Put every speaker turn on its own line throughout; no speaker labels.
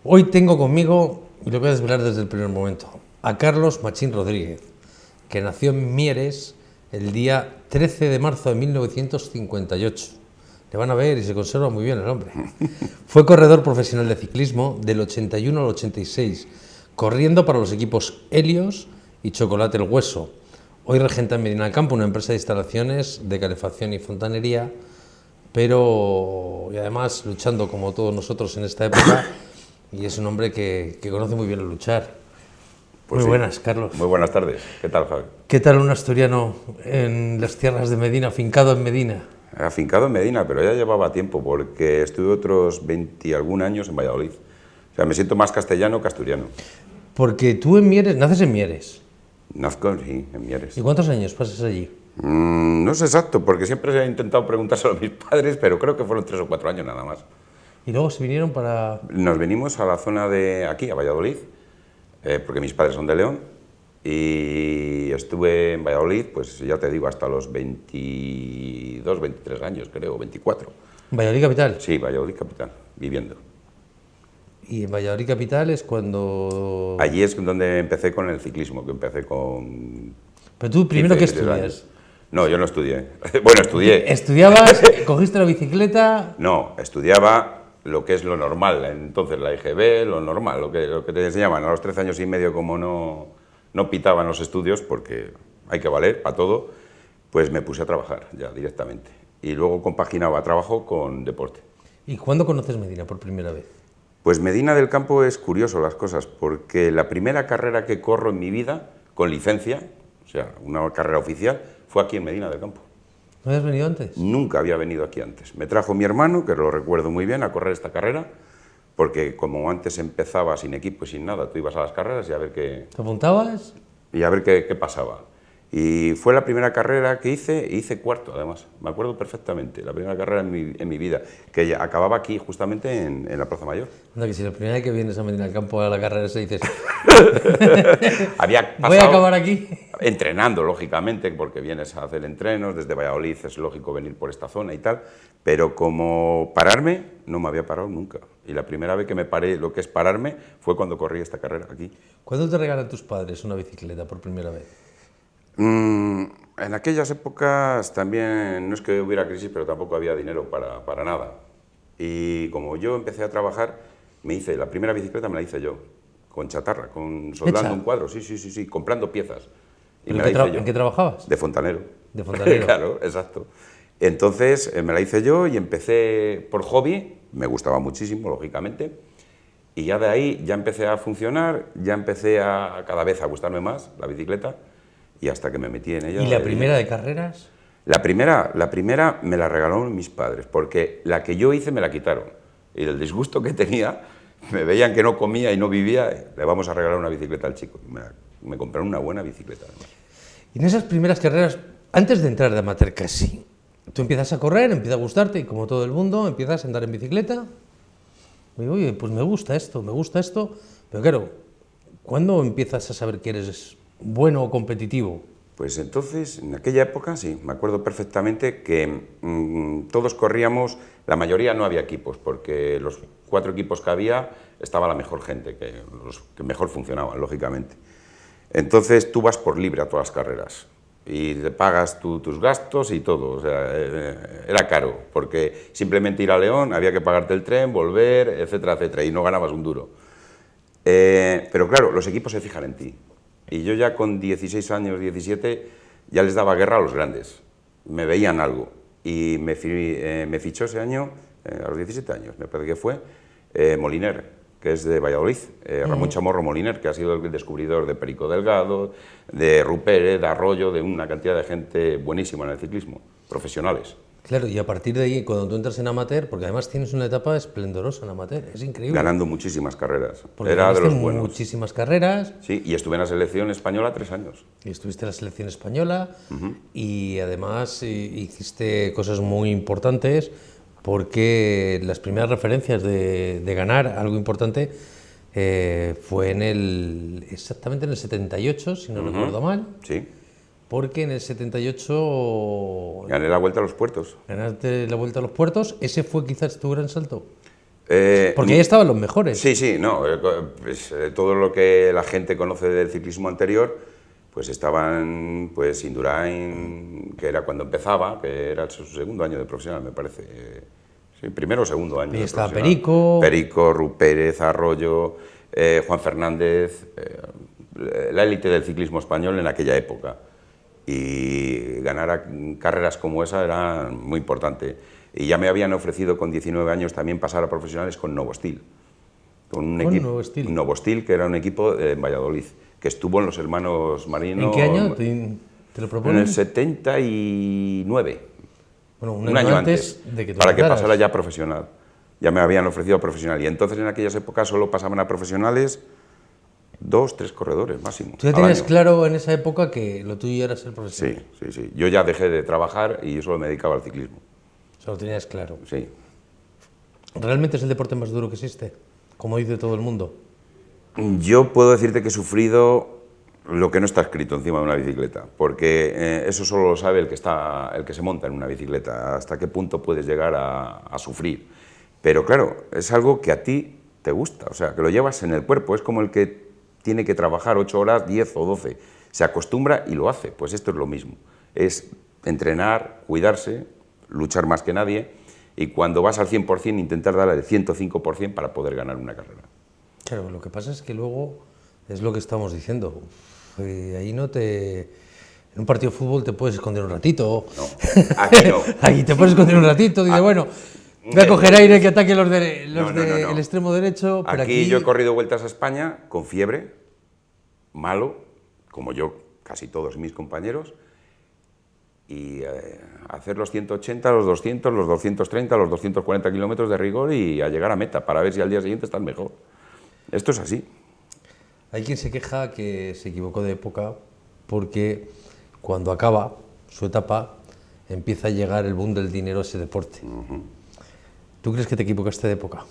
Hoy tengo conmigo, y lo voy a desvelar desde el primer momento, a Carlos Machín Rodríguez, que nació en Mieres el día 13 de marzo de 1958. Le van a ver y se conserva muy bien el hombre. Fue corredor profesional de ciclismo del 81 al 86, corriendo para los equipos Helios y Chocolate el Hueso. Hoy regenta en Medina del Campo una empresa de instalaciones de calefacción y fontanería, pero y además luchando como todos nosotros en esta época, y es un hombre que conoce muy bien el luchar.
Pues
muy
sí.
buenas, Carlos.
Muy buenas tardes. ¿Qué tal, Javi?
¿Qué tal un asturiano en las tierras de Medina, afincado en Medina?
Afincado en Medina, pero ya llevaba tiempo, porque estuve otros 20 y algún años en Valladolid. O sea, me siento más castellano que asturiano.
Porque tú en Mieres, naces en Mieres.
Nazco, sí, en Mieres.
¿Y cuántos años pasas allí?
No sé exacto, porque siempre he intentado preguntárselo a mis padres, pero creo que fueron 3 o 4 años nada más.
Y luego se vinieron para...
Nos venimos a la zona de aquí, a Valladolid, porque mis padres son de León, y estuve en Valladolid, pues ya te digo, hasta los 22, 23 años, creo, 24.
Valladolid Capital.
Sí, Valladolid capital, viviendo.
Y en Valladolid Capital es cuando...
Allí es donde empecé con el ciclismo, que empecé con...
Pero tú primero,
15,
¿qué
16
estudias?
años. No, yo no estudié. Bueno, estudié.
¿Estudiabas? ¿Cogiste la bicicleta?
No, estudiaba lo que es lo normal, entonces la IGB, lo normal, lo que te enseñaban a los 13 años y medio, como no pitaban los estudios, porque hay que valer para todo, pues me puse a trabajar ya directamente. Y luego compaginaba trabajo con deporte.
¿Y cuándo conoces Medina por primera vez?
Pues Medina del Campo es curioso las cosas, porque la primera carrera que corro en mi vida, con licencia, o sea, una carrera oficial, fue aquí en Medina del Campo.
¿No habías venido antes?
Nunca había venido aquí antes. Me trajo mi hermano, que lo recuerdo muy bien, a correr esta carrera, porque como antes empezaba sin equipo y sin nada, tú ibas a las carreras y a ver qué pasaba. Y fue la primera carrera que hice cuarto, además. Me acuerdo perfectamente, la primera carrera en mi vida, que acababa aquí, justamente en la Plaza Mayor.
Anda, que si la primera vez que vienes a Medina del Campo a la carrera se dices...
Había pasado,
voy a acabar aquí.
Entrenando, lógicamente, porque vienes a hacer entrenos, desde Valladolid es lógico venir por esta zona y tal, pero como pararme, no me había parado nunca. Y la primera vez que me paré, lo que es pararme, fue cuando corrí esta carrera aquí.
¿Cuándo te regalan tus padres una bicicleta por primera vez?
En aquellas épocas también, no es que hubiera crisis, pero tampoco había dinero para nada. Y como yo empecé a trabajar, la primera bicicleta me la hice yo, con chatarra, soldando un cuadro, sí, comprando piezas. Y me la hice yo.
¿En qué trabajabas?
De fontanero.
De fontanero.
Claro, exacto. Entonces me la hice yo y empecé por hobby, me gustaba muchísimo, lógicamente, y ya de ahí ya empecé a funcionar, ya empecé a cada vez a gustarme más la bicicleta, y hasta que me metí en ella.
¿Y la primera de carreras?
La primera me la regalaron mis padres, porque la que yo hice me la quitaron. Y el disgusto que tenía, me veían que no comía y no vivía, le vamos a regalar una bicicleta al chico. Me compraron una buena bicicleta, además.
Y en esas primeras carreras, antes de entrar de amateur casi, tú empiezas a correr, empieza a gustarte, y como todo el mundo, empiezas a andar en bicicleta. Y digo, oye, pues me gusta esto, pero claro, ¿cuándo empiezas a saber que eres bueno o competitivo?
Pues entonces, en aquella época, sí, me acuerdo perfectamente que todos corríamos, la mayoría no había equipos, porque los 4 equipos que había estaba la mejor gente, los que mejor funcionaban, lógicamente. Entonces tú vas por libre a todas las carreras y te pagas tus gastos y todo, o sea, era caro, porque simplemente ir a León había que pagarte el tren, volver, etcétera, etcétera, y no ganabas un duro. Pero claro, los equipos se fijan en ti. Y yo ya con 16 años, 17, ya les daba guerra a los grandes. Me veían algo. Y me fichó ese año, a los 17 años, me parece que fue, Moliner, que es de Valladolid. Ramón Chamorro Moliner, que ha sido el descubridor de Perico Delgado, de Rupert, de Arroyo, de una cantidad de gente buenísima en el ciclismo, profesionales.
Claro, y a partir de ahí, cuando tú entras en amateur, porque además tienes una etapa esplendorosa en amateur, es increíble.
Ganando muchísimas carreras.
Porque
era de los buenos.
Muchísimas carreras.
Sí, y estuve en la selección española 3 años.
Y estuviste en la selección española, y además hiciste cosas muy importantes, porque las primeras referencias de ganar algo importante fue exactamente en el 78, si no recuerdo mal.
Sí.
Porque en el 78...
Gané la Vuelta a los Puertos.
Ganaste la Vuelta a los Puertos. ¿Ese fue quizás tu gran salto? Porque ahí estaban los mejores.
Sí, sí, no, pues, todo lo que la gente conoce del ciclismo anterior, pues estaban pues Indurain, que era cuando empezaba, que era su segundo año de profesional, me parece. Sí, primero o segundo año.
Y
de
estaba
profesional. Perico, Rupérez, Arroyo, Juan Fernández, la élite del ciclismo español en aquella época. Y ganar carreras como esa era muy importante. Y ya me habían ofrecido con 19 años también pasar a profesionales con Novostil. Con un equipo, Novostil, que era un equipo en Valladolid, que estuvo en los hermanos Marino.
¿En qué año te lo proponen?
En el 79.
Bueno, un año antes de que tú
para que pasara ya profesional. Ya me habían ofrecido profesional. Y entonces en aquellas épocas solo pasaban a profesionales 2, 3 corredores máximo.
¿Tú ya tenías claro en esa época que lo tuyo era ser profesional?
Sí, sí, sí. Yo ya dejé de trabajar y yo solo me dedicaba al ciclismo.
Lo tenías claro.
Sí.
¿Realmente es el deporte más duro que existe? Como dice todo el mundo.
Yo puedo decirte que he sufrido lo que no está escrito encima de una bicicleta, porque eso solo lo sabe el que se monta en una bicicleta, hasta qué punto puedes llegar a sufrir. Pero claro, es algo que a ti te gusta, o sea, que lo llevas en el cuerpo, es como el que tiene que trabajar 8 horas, 10 o 12, se acostumbra y lo hace, pues esto es lo mismo, es entrenar, cuidarse, luchar más que nadie, y cuando vas al 100% intentar dar el 105% para poder ganar una carrera.
Claro, lo que pasa es que luego, es lo que estamos diciendo, ahí no te... En un partido de fútbol te puedes esconder un ratito.
No, aquí no.
Ahí te puedes esconder un ratito, dice, bueno, voy a coger aire que ataque los del extremo derecho. Pero aquí
yo he corrido vueltas a España con fiebre, malo, como yo, casi todos mis compañeros, y hacer los 180, los 200, los 230, los 240 kilómetros de rigor y a llegar a meta para ver si al día siguiente estás mejor. Esto es así.
Hay quien se queja que se equivocó de época porque cuando acaba su etapa empieza a llegar el boom del dinero a ese deporte. ¿Tú crees que te equivocaste de época?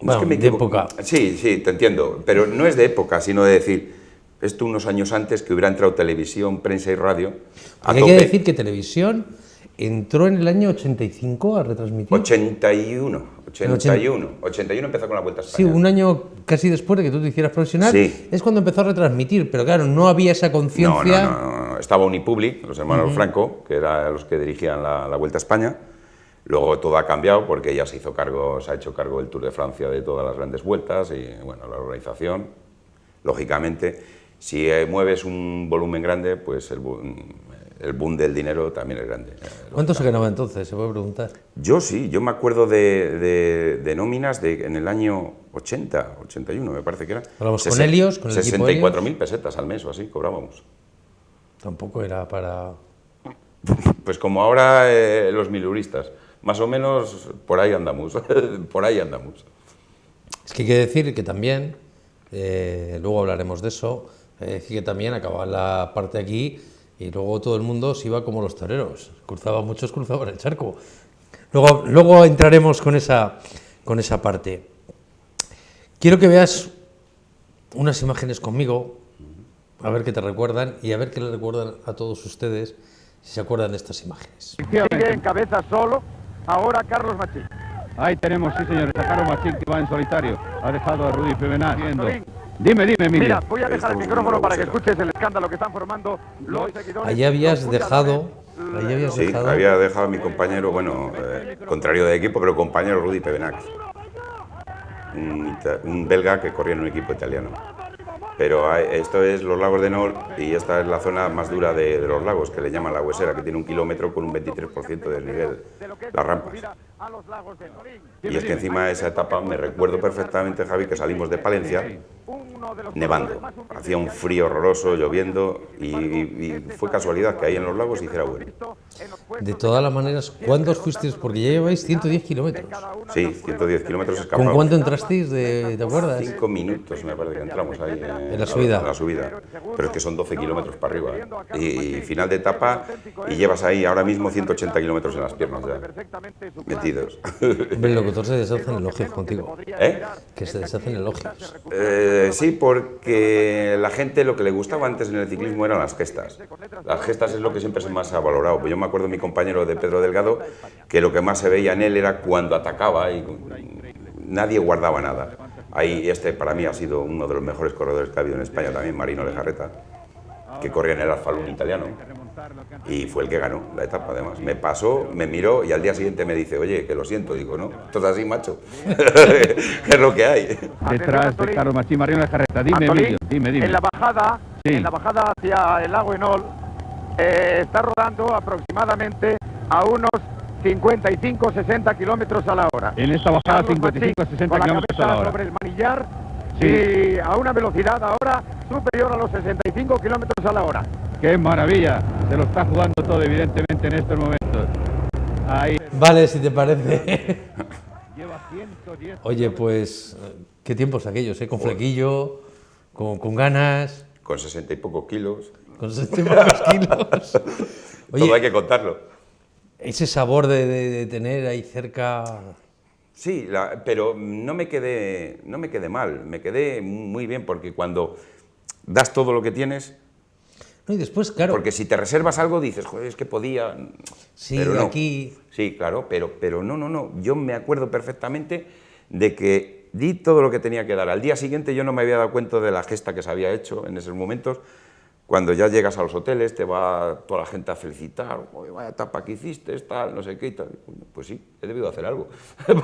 No, bueno, de época. Sí, sí, te entiendo, pero no es de época, sino de decir... Esto unos años antes que hubiera entrado televisión, prensa y radio.
Hay que decir que televisión entró en el año 85 a retransmitir.
81 empezó con la Vuelta a España.
Sí, un año casi después de que tú te hicieras profesional, sí. Es cuando empezó a retransmitir, pero claro, no había esa conciencia.
No. Estaba Unipublic, los hermanos Franco, que eran los que dirigían la Vuelta a España. Luego todo ha cambiado porque ya se ha hecho cargo el Tour de Francia de todas las grandes vueltas y bueno, la organización, lógicamente. Si mueves un volumen grande, pues el boom del dinero también es grande.
¿Cuánto se ganaba entonces? ¿Se puede preguntar?
Yo sí, yo me acuerdo de nóminas en el año 80, 81, me parece que era.
Hablamos con Helios, con el equipo
64.000 pesetas al mes o así cobrábamos.
Tampoco era para...
Pues como ahora los miluristas, más o menos por ahí andamos, por ahí andamos.
Es que hay que decir que también, luego hablaremos de eso, decir que también acababa la parte aquí y luego todo el mundo se iba como los toreros, muchos cruzaban el charco. Luego entraremos con esa parte. Quiero que veas unas imágenes conmigo, a ver qué te recuerdan y a ver qué le recuerdan a todos ustedes si se acuerdan de estas imágenes.
Sigue en cabeza solo, ahora Carlos Machín.
Ahí tenemos, sí señores, a Carlos Machín que va en solitario, ha dejado a Rudy Fevenat viendo. Dime, Emilio.
Mira, voy a dejar el micrófono para que escuches el escándalo que están formando los seguidores.
Ahí habías dejado...
Sí, había dejado a mi compañero, bueno, contrario de equipo, pero compañero Rudy Fevenat, un belga que corría en un equipo italiano. Pero esto es los lagos de Nol y esta es la zona más dura de los lagos, que le llaman la Huesera, que tiene 1 kilómetro con un 23% de desnivel, las rampas. Y es que encima de esa etapa me recuerdo perfectamente, Javi, que salimos de Palencia nevando. Hacía un frío horroroso, lloviendo y fue casualidad que ahí en los lagos hiciera bueno.
De todas las maneras, ¿cuándo os fuisteis? Porque ya lleváis 110 kilómetros.
Sí, 110 kilómetros escapados.
¿Con cuánto entrasteis, te acuerdas?
5 minutos me parece que entramos ahí.
En la subida.
En la subida. Pero es que son 12 kilómetros para arriba. Y final de etapa y llevas ahí ahora mismo 180 kilómetros en las piernas ya. Metidos.
Hombre, locutores se deshacen elogios contigo.
¿Eh?
Que se deshacen elogios.
Sí, porque la gente lo que le gustaba antes en el ciclismo eran las gestas. Las gestas es lo que siempre más ha valorado. Pues yo me acuerdo de mi compañero de Pedro Delgado, que lo que más se veía en él era cuando atacaba y nadie guardaba nada. Ahí para mí ha sido uno de los mejores corredores que ha habido en España también, Marino Lejarreta, que corría en el Alfa Luna italiano y fue el que ganó la etapa. Además me pasó, me miró y al día siguiente me dice, oye, que lo siento. Digo, no, esto es así, macho. ¿Qué es lo que hay?
Detrás de Carlos Machín, Marino Lejarreta. Dime,
Antolín,
Emilio, dime.
En la bajada,
Sí.
en la bajada hacia el lago Enol, está rodando aproximadamente a unos 55-60 kilómetros a la hora.
En esta bajada,
Carlos
55 a
Machín
60
con la
kilómetros a la
cabeza
hora.
sobre el manillar
Sí.
y a una velocidad ahora superior a los 65 kilómetros a la hora.
¡Qué maravilla! Se lo está jugando todo, evidentemente, en estos momentos. Ahí.
Vale, si te parece.
Lleva 110.
Oye, pues, qué tiempos aquellos, ¿eh? Con flequillo, con ganas,
Con 60 y pocos kilos.
con 60 y pocos kilos. Oye,
Todo hay que contarlo.
ese sabor de tener ahí cerca.
Sí, pero no me quedé mal, me quedé muy bien, porque cuando das todo lo que tienes,
No, y después, claro.
porque si te reservas algo dices, joder, es que podía...
Sí,
pero no.
aquí.
Sí, claro, pero no, yo me acuerdo perfectamente de que di todo lo que tenía que dar. Al día siguiente yo no me había dado cuenta de la gesta que se había hecho en esos momentos. Cuando ya llegas a los hoteles, te va toda la gente a felicitar, oye, vaya etapa que hiciste, tal, no sé qué y tal. Pues sí, he debido hacer algo,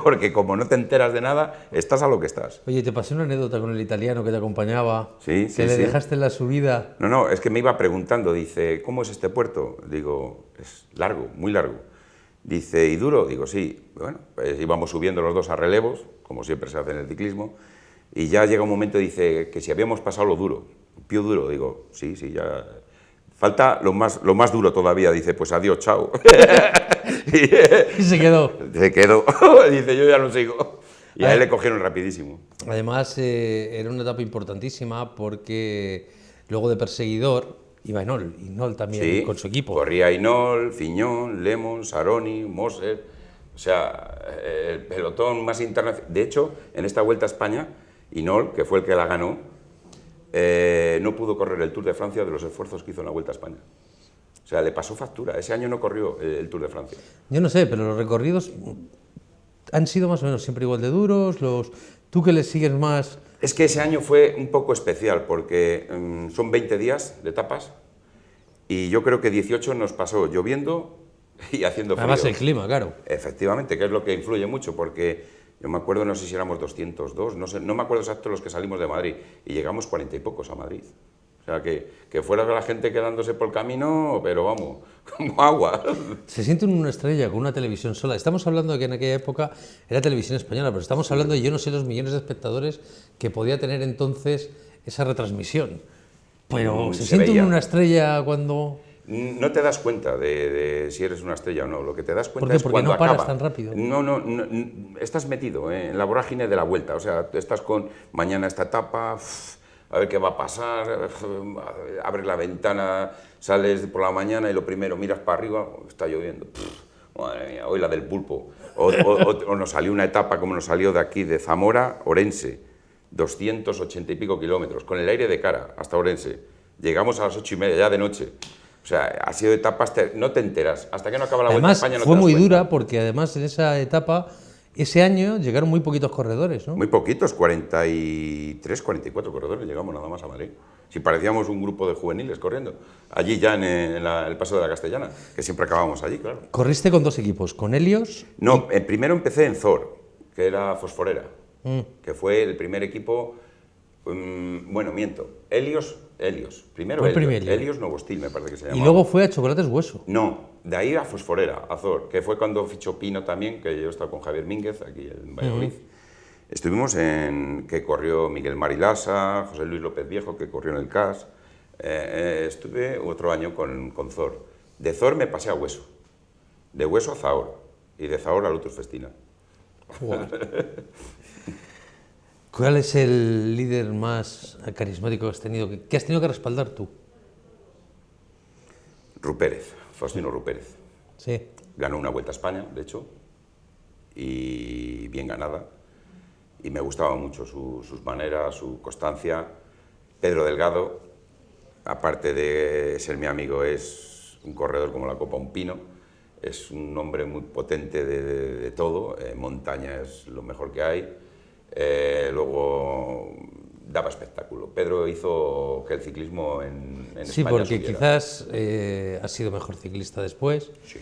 porque como no te enteras de nada, estás a lo que estás.
Oye, te pasé una anécdota con el italiano que te acompañaba.
Sí,
que
sí,
le
sí.
dejaste en la subida.
No, es que me iba preguntando, dice, ¿cómo es este puerto? Digo, es largo, muy largo. Dice, ¿y duro? Digo, sí. Bueno, pues íbamos subiendo los dos a relevos, como siempre se hace en el ciclismo, y ya llega un momento, dice, que si habíamos pasado lo duro, pío duro. Digo, sí, ya... Falta lo más duro todavía. Dice, pues adiós, chao.
Y se quedó.
Se quedó. Dice, yo ya no sigo. Y a él le cogieron rapidísimo.
Además, era una etapa importantísima porque luego de perseguidor iba Inol también
Sí,
con su equipo.
corría Inol, Fiñón, Lemon, Saroni, Moser. O sea, el pelotón más internacional. De hecho, en esta Vuelta a España, Inol, que fue el que la ganó, no pudo correr el Tour de Francia de los esfuerzos que hizo en la Vuelta a España. O sea, le pasó factura. Ese año no corrió el Tour de Francia.
Yo no sé, pero los recorridos han sido más o menos siempre igual de duros. Tú que les sigues más.
Es que ese año fue un poco especial porque son 20 días de etapas y yo creo que 18 nos pasó lloviendo y haciendo frío.
Además, el clima, claro.
Efectivamente, que es lo que influye mucho, porque yo me acuerdo, no sé si éramos 202, no me acuerdo exacto los que salimos de Madrid, y llegamos 40 y pocos a Madrid. O sea, que fuera la gente quedándose por el camino, pero vamos, como agua.
Se siente una estrella con una televisión sola. Estamos hablando de que en aquella época era televisión española, pero estamos hablando de yo no sé los millones de espectadores que podía tener entonces esa retransmisión. Pero se siente
veía.
una estrella cuando...
No te das cuenta de si eres una estrella o no, lo que te das cuenta
¿Por qué?
es
Porque
cuando
no paras
acaba.
tan rápido.
No, estás metido en la vorágine de la vuelta, o sea, estás con mañana esta etapa, a ver qué va a pasar, abres la ventana, sales por la mañana y lo primero, miras para arriba, está lloviendo, madre mía, hoy la del pulpo, o nos salió una etapa como nos salió de aquí, de Zamora, Orense, 280 y pico kilómetros, con el aire de cara hasta Orense, llegamos a las 8:30 ya de noche. O sea, ha sido etapas, no te enteras, hasta que no acaba la Vuelta a
Además,
España no te
fue
das
muy
cuenta.
dura porque además en esa etapa, ese año, llegaron muy poquitos corredores, ¿no?
Muy poquitos, 43, 44 corredores llegamos nada más a Madrid. Si parecíamos un grupo de juveniles corriendo. Allí ya en el Paso de la Castellana, que siempre acabábamos allí, claro.
Corriste con dos equipos, con Helios.
No, primero empecé en Zor, que era Fosforera, que fue el primer equipo, bueno, miento, Helios, primero
Fue el primer
Helios, Helios Novostil me parece que se llamaba.
Y luego fue a Chocolates Hueso.
No, de ahí a Fosforera, a Zor, que fue cuando fichó Pino también, que yo estaba con Javier Mínguez aquí en Valladolid. Estuvimos que corrió Miguel Marilasa, José Luis López Viejo, que corrió en el CAS. Estuve otro año con Zor. De Zor me pasé a Hueso, de Hueso a Zahor, y de Zahor a Lotus Festina.
Wow. ¿Cuál es el líder más carismático que has tenido que respaldar tú?
Rupérez, Faustino Rupérez.
Sí.
Ganó una Vuelta a España, de hecho, y bien ganada. Y me gustaba mucho sus maneras, su constancia. Pedro Delgado, aparte de ser mi amigo, es un corredor como la copa un pino. Es un hombre muy potente de todo. Montaña es lo mejor que hay. Luego daba espectáculo. Pedro hizo que el ciclismo en
Sí,
España
porque
subiera.
quizás ha sido mejor ciclista después,
Sí.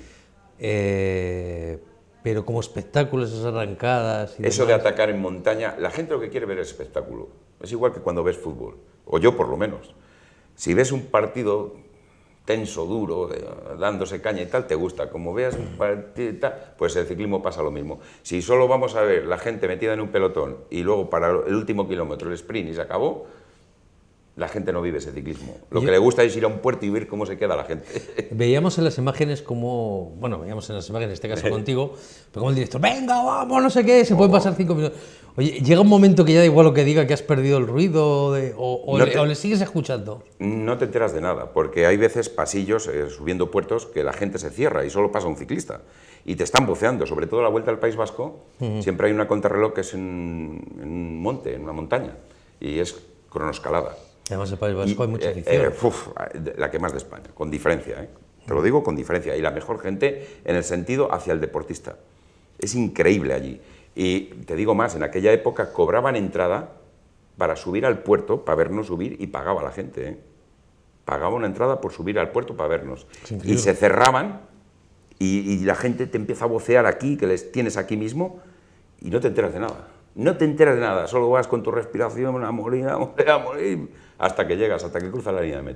pero como espectáculo, esas arrancadas y
Eso de
demás.
atacar en montaña, la gente lo que quiere ver es espectáculo. Es igual que cuando ves fútbol, o yo por lo menos. Si ves un partido tenso, duro, dándose caña y tal, te gusta. Como veas un partido y tal, pues el ciclismo pasa lo mismo. Si solo vamos a ver la gente metida en un pelotón y luego para el último kilómetro el sprint y se acabó, la gente no vive ese ciclismo. Lo que le gusta es ir a un puerto y ver cómo se queda la gente.
Veíamos en las imágenes como, bueno, veíamos en las imágenes, en este caso contigo, pero como el director, venga, vamos, no sé qué, se pueden pasar 5 minutos. Oye, llega un momento que ya da igual lo que diga, que has perdido el ruido, o le sigues escuchando.
No te enteras de nada, porque hay veces pasillos subiendo puertos que la gente se cierra y solo pasa un ciclista. Y te están voceando, sobre todo a la vuelta al País Vasco, siempre hay una contrarreloj que es en un monte, en una montaña, y es cronoescalada.
Además, en el País Vasco hay mucha afición.
La que más de España, con diferencia, ¿eh? Te lo digo con diferencia. Y la mejor gente en el sentido hacia el deportista. Es increíble allí. Y te digo más, en aquella época cobraban entrada para subir al puerto, para vernos subir, y pagaba la gente, ¿eh? Pagaba una entrada por subir al puerto para vernos. Y se cerraban, y la gente te empieza a vocear aquí, que les tienes aquí mismo, y no te enteras de nada. No te enteras de nada, solo vas con tu respiración a morir, hasta que llegas, hasta que cruzas la línea de meta.